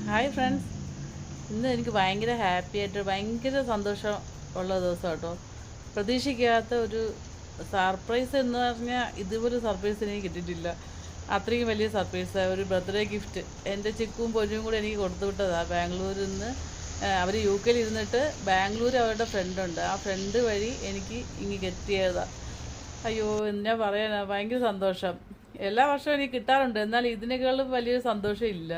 Hi friends, ഇന്ന് എനിക്ക് ഭയങ്കര ഹാപ്പിയായിട്ട് ഭയങ്കര സന്തോഷം ഉള്ള ദിവസം കേട്ടോ. പ്രതീക്ഷിക്കാത്ത ഒരു സർപ്രൈസ് എന്ന് പറഞ്ഞാൽ ഇതുപോലെ സർപ്രൈസ് എനിക്ക് കിട്ടിയിട്ടില്ല. അത്രയും വലിയ സർപ്രൈസ്, ഒരു ബർത്ത്ഡേ ഗിഫ്റ്റ് എൻ്റെ ചിക്കും പൊന്നും കൂടെ എനിക്ക് കൊടുത്തു വിട്ടതാണ് ബാംഗ്ലൂരിൽ നിന്ന്. അവർ യു കെയിൽ ഇരുന്നിട്ട് ബാംഗ്ലൂർ അവരുടെ ഫ്രണ്ടുണ്ട്, ആ ഫ്രണ്ട് വഴി എനിക്ക് ഇങ്ങ് എത്തിയതാണ്. അയ്യോ, എന്നാ പറയാനാ, ഭയങ്കര സന്തോഷം. എല്ലാ വർഷവും എനിക്ക് കിട്ടാറുണ്ട്, എന്നാൽ ഇതിനേക്കാളും വലിയൊരു സന്തോഷം ഇല്ല.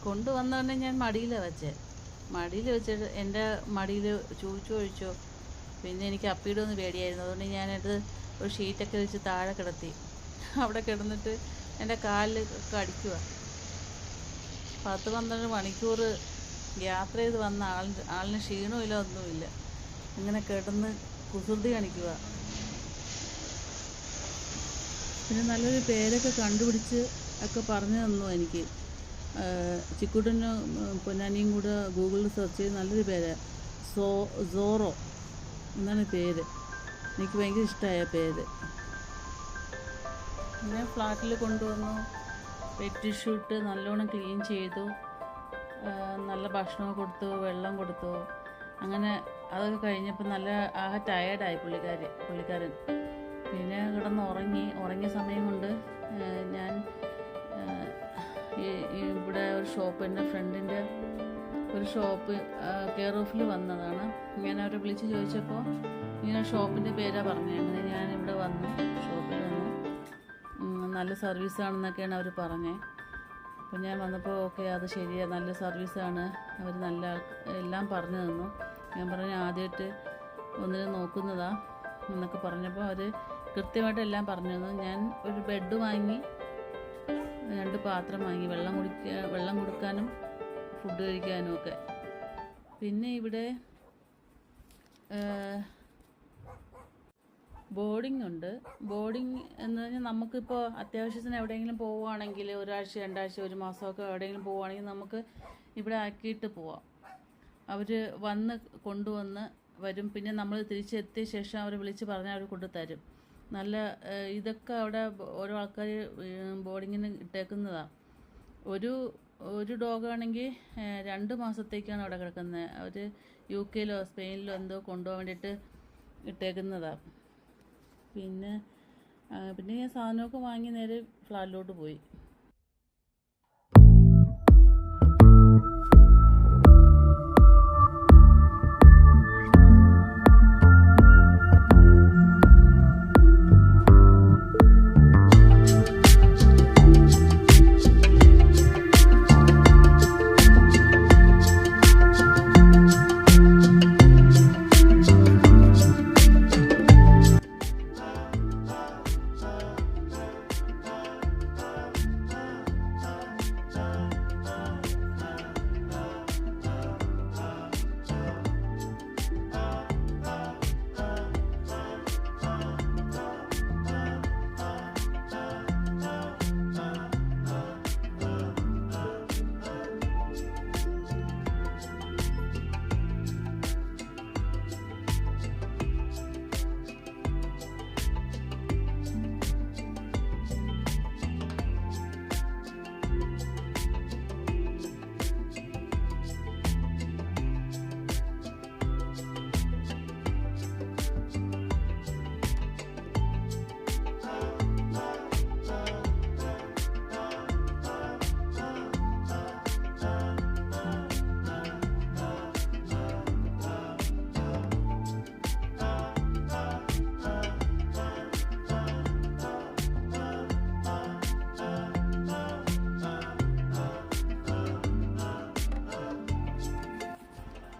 കൊണ്ടുവന്നതന്നെ ഞാൻ മടിയിൽ വെച്ചിട്ട് എൻ്റെ മടിയിൽ ചൂച്ചൊഴിച്ചു. പിന്നെ എനിക്ക് അപ്പിയിടൊന്ന് പേടിയായിരുന്നു, അതുകൊണ്ട് ഞാനത് ഒരു ഷീറ്റൊക്കെ വെച്ച് താഴെ കിടത്തി. അവിടെ കിടന്നിട്ട് എൻ്റെ കാലിൽ കടിക്കുക. 10-12 മണിക്കൂർ യാത്ര ചെയ്ത് വന്ന ആളിന് ക്ഷീണമില്ല, ഒന്നുമില്ല. ഇങ്ങനെ കിടന്ന് കുസൃതി കാണിക്കുക. പിന്നെ നല്ലൊരു പേരൊക്കെ കണ്ടുപിടിച്ച് ഒക്കെ പറഞ്ഞു തന്നു എനിക്ക്. ചിക്കുട്ടനും പൊന്നാനിയും കൂടെ ഗൂഗിളിൽ സെർച്ച് ചെയ്ത് നല്ലൊരു പേരാണ്, സോറോ എന്നാണ് പേര്. എനിക്ക് ഭയങ്കര ഇഷ്ടമായ പേര്. പിന്നെ ഫ്ലാറ്റിൽ കൊണ്ടുവന്നു, പെറ്റ് ഷൂട്ട് നല്ലോണം ക്ലീൻ ചെയ്തു, നല്ല ഭക്ഷണം കൊടുത്തു, വെള്ളം കൊടുത്തു. അങ്ങനെ അതൊക്കെ കഴിഞ്ഞപ്പോൾ നല്ല ആകെ ടയേർഡായി പുള്ളിക്കാരൻ. പിന്നെ ഉറങ്ങിയ സമയം കൊണ്ട് ഞാൻ ഇവിടെ ഒരു ഷോപ്പ്, എൻ്റെ ഫ്രണ്ടിൻ്റെ ഒരു ഷോപ്പ് കെയർ ഓഫിൽ വന്നതാണ്. ഞാൻ അവരെ വിളിച്ച് ചോദിച്ചപ്പോൾ ഇങ്ങനെ ഷോപ്പിൻ്റെ പേരാണ് പറഞ്ഞത്. അങ്ങനെ ഞാനിവിടെ വന്നു, ഷോപ്പിൽ വന്നു. നല്ല സർവീസാണെന്നൊക്കെയാണ് അവർ പറഞ്ഞത്. അപ്പോൾ ഞാൻ വന്നപ്പോൾ ഓക്കെ, അത് ശരിയാണ്, നല്ല സർവീസാണ്, അവർ നല്ല എല്ലാം പറഞ്ഞു തന്നു. ഞാൻ പറഞ്ഞു ആദ്യമായിട്ട് ഒന്നിനെ നോക്കുന്നതാണ് എന്നൊക്കെ പറഞ്ഞപ്പോൾ അവർ കൃത്യമായിട്ട് എല്ലാം പറഞ്ഞു തന്നു. ഞാൻ ഒരു ബെഡ് വാങ്ങി, 2 പാത്രം വാങ്ങി, വെള്ളം കൊടുക്കാനും ഫുഡ് കഴിക്കാനും ഒക്കെ. പിന്നെ ഇവിടെ ബോർഡിംഗ് ഉണ്ട്. ബോർഡിംഗ് എന്ന് പറഞ്ഞാൽ നമുക്കിപ്പോൾ അത്യാവശ്യത്തിന് എവിടെയെങ്കിലും പോവുകയാണെങ്കിൽ, 1 ആഴ്ച 2 ആഴ്ച 1 മാസമൊക്കെ എവിടെയെങ്കിലും പോവുകയാണെങ്കിൽ നമുക്ക് ഇവിടെ ആക്കിയിട്ട് പോവാം. അവർ കൊണ്ടുവന്ന് വരും. പിന്നെ നമ്മൾ തിരിച്ചെത്തിയ ശേഷം അവർ വിളിച്ച് പറഞ്ഞാൽ അവർ കൊണ്ടുതരും. നല്ല ഇതൊക്കെ അവിടെ ഓരോ ആൾക്കാർ ബോർഡിങ്ങിന് ഇട്ടേക്കുന്നതാണ്. ഒരു ഡോഗാണെങ്കിൽ 2 മാസത്തേക്കാണ് അവിടെ കിടക്കുന്നത്. അവർ യു കെയിലോ സ്പെയിനിലോ എന്തോ കൊണ്ടുപോകാൻ വേണ്ടിയിട്ട് ഇട്ടേക്കുന്നതാണ്. പിന്നെ ഞാൻ സാധനമൊക്കെ വാങ്ങി നേരെ ഫ്ലാറ്റിലോട്ട് പോയി.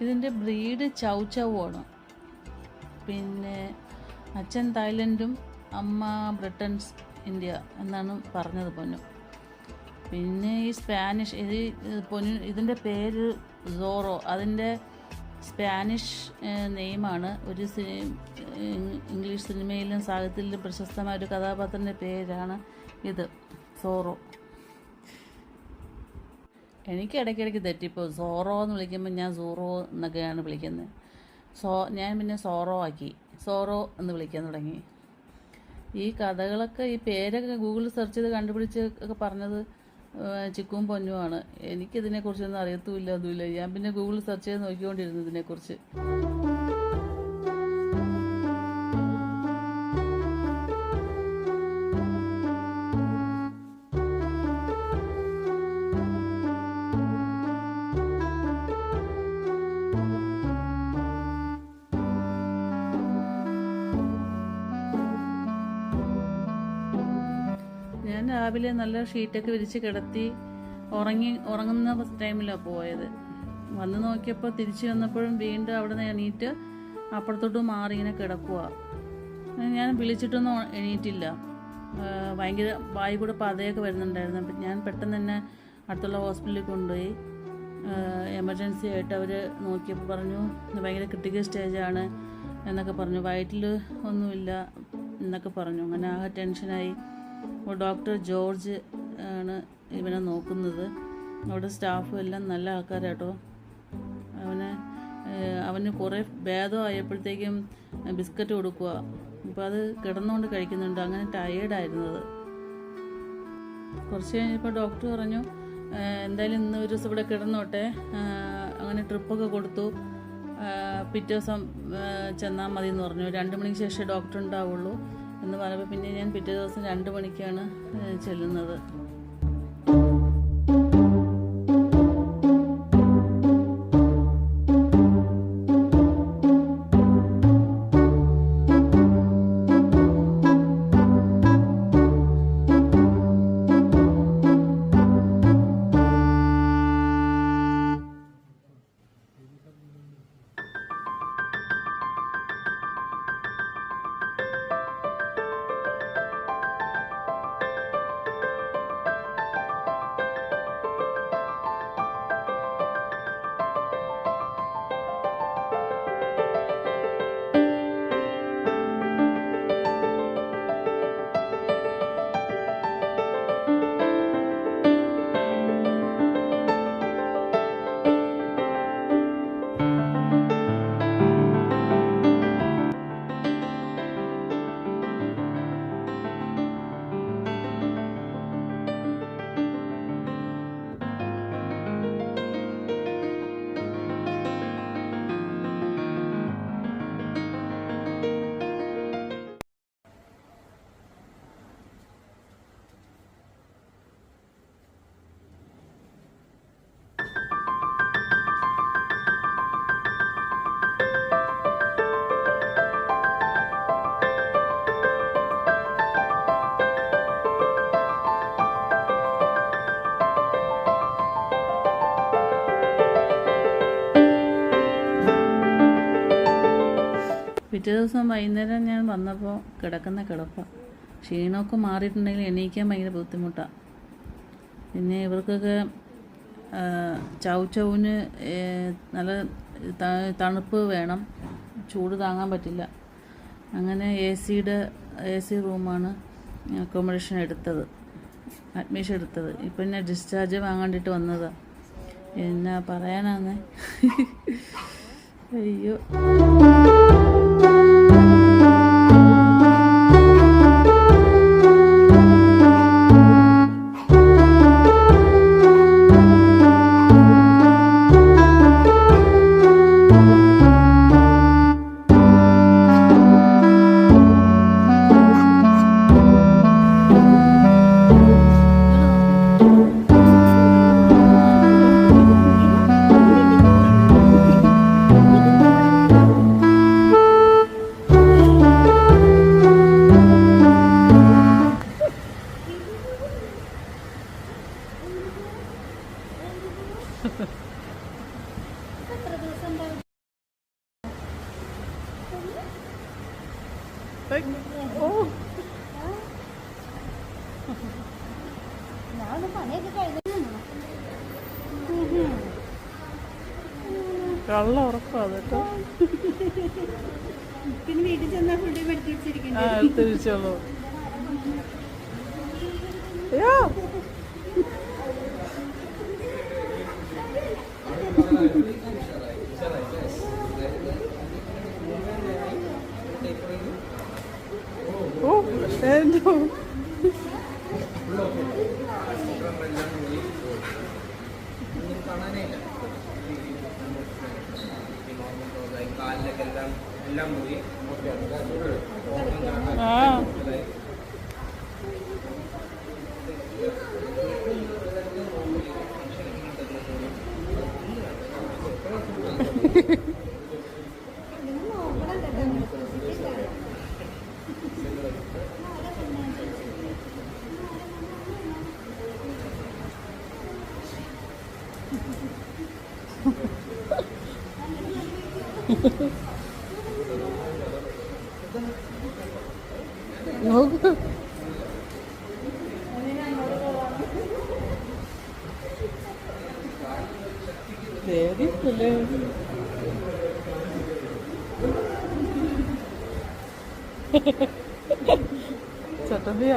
ഇതിൻ്റെ ബ്രീഡ് ചൗ ചൗ ആണ്. പിന്നെ അച്ഛൻ തായ്ലൻഡും അമ്മ ബ്രിട്ടൻസ് ഇന്ത്യ എന്നാണ് പറഞ്ഞത് പൊന്നു. പിന്നെ ഈ സ്പാനിഷ് ഇതിൻ്റെ പേര് സോറോ, അതിൻ്റെ സ്പാനിഷ് നെയിമാണ്. ഒരു ഇംഗ്ലീഷ് സിനിമയിലും സാഹിത്യത്തിലും പ്രശസ്തമായ ഒരു കഥാപാത്രത്തിൻ്റെ പേരാണ് ഇത്, സോറോ. എനിക്ക് ഇടയ്ക്കിടയ്ക്ക് തെറ്റിപ്പോൾ സോറോ എന്ന് വിളിക്കുമ്പോൾ ഞാൻ സൂറോ എന്നൊക്കെയാണ് വിളിക്കുന്നത്. ഞാൻ പിന്നെ സോറോ ആക്കി, സോറോ എന്ന് വിളിക്കാൻ തുടങ്ങി. ഈ കഥകളൊക്കെ, ഈ പേരൊക്കെ ഗൂഗിളിൽ സെർച്ച് ചെയ്ത് കണ്ടുപിടിച്ച് ഒക്കെ പറഞ്ഞത് ചിക്കും പൊന്നുമാണ്. എനിക്കിതിനെക്കുറിച്ചൊന്നും അറിയത്തുമില്ല, അതുമില്ല. ഞാൻ പിന്നെ ഗൂഗിളിൽ സെർച്ച് ചെയ്ത് നോക്കിക്കൊണ്ടിരുന്നു ഇതിനെക്കുറിച്ച്. ഞാൻ രാവിലെ നല്ല ഷീറ്റൊക്കെ വിരിച്ച് കിടത്തി ഉറങ്ങുന്ന ടൈമിലാണ് പോയത്. വന്ന് നോക്കിയപ്പോൾ തിരിച്ചു വന്നപ്പോഴും വീണ്ടും അവിടെ നിന്ന് എണീറ്റ് അപ്പുറത്തോട്ട് മാറി ഇങ്ങനെ കിടക്കുക. ഞാൻ വിളിച്ചിട്ടൊന്നും എണീറ്റില്ല. ഭയങ്കര വായി കൂടെ പതയൊക്കെ വരുന്നുണ്ടായിരുന്നു. അപ്പം ഞാൻ പെട്ടെന്ന് തന്നെ അടുത്തുള്ള ഹോസ്പിറ്റലിൽ കൊണ്ടുപോയി. എമർജൻസി ആയിട്ട് അവർ നോക്കിയപ്പോൾ പറഞ്ഞു ഭയങ്കര ക്രിട്ടിക്കൽ സ്റ്റേജാണ് എന്നൊക്കെ പറഞ്ഞു. വയറ്റിൽ ഒന്നുമില്ല എന്നൊക്കെ പറഞ്ഞു. അങ്ങനെ ആകെ ടെൻഷനായി. ഡോക്ടർ ജോർജ് ആണ് ഇവനെ നോക്കുന്നത്. അവിടെ സ്റ്റാഫും എല്ലാം നല്ല ആൾക്കാരാട്ടോ. അവന് കുറേ ഭേദമായപ്പോഴത്തേക്കും ബിസ്ക്കറ്റ് കൊടുക്കുക. അപ്പോൾ അത് കിടന്നുകൊണ്ട് കഴിക്കുന്നുണ്ട്. അങ്ങനെ ടയേർഡായിരുന്നത്. കുറച്ച് കഴിഞ്ഞപ്പോൾ ഡോക്ടർ പറഞ്ഞു എന്തായാലും ഇന്ന് ഒരു ദിവസം ഇവിടെ കിടന്നോട്ടെ. അങ്ങനെ ട്രിപ്പൊക്കെ കൊടുത്തു. പിറ്റേ ദിവസം ചെന്നാൽ മതി എന്ന് പറഞ്ഞു. 2 മണിക്ക് ശേഷം ഡോക്ടർ ഉണ്ടാവുള്ളൂ എന്ന് പറഞ്ഞപ്പോൾ പിന്നെ ഞാൻ പിറ്റേ ദിവസം 2 മണിക്കാണ് ചെല്ലുന്നത്. പിറ്റേ ദിവസം വൈകുന്നേരം ഞാൻ വന്നപ്പോൾ കിടക്കുന്ന കിടപ്പാണ്. ക്ഷീണമൊക്കെ മാറിയിട്ടുണ്ടെങ്കിൽ എണീക്കാൻ ഭയങ്കര ബുദ്ധിമുട്ടാണ്. പിന്നെ ഇവർക്കൊക്കെ ചൗ ചൗവിന് നല്ല തണുപ്പ് വേണം, ചൂട് താങ്ങാൻ പറ്റില്ല. അങ്ങനെ എ സി റൂമാണ് അക്കോമഡേഷൻ എടുത്തത്, അഡ്മിഷൻ എടുത്തത്. ഇപ്പം ഞാൻ ഡിസ്ചാർജ് വാങ്ങാണ്ടിട്ട് വന്നതാണ്. എന്നാ പറയാനാന്നേ. അയ്യോ. ഓ കള്ള ഉറപ്പാ കേട്ടോ. പിന്നെ വീട്ടിൽ ചെന്നാൽ ഫുഡ് എടുത്ത് വെച്ചിരിക്കുന്നു. ആ എടുത്ത് വെച്ചോളൂ. അയ്യോ ഓ എന്തോ ആ നോക്ക് ശരിയല്ലേ ചട്ടമ്പിയ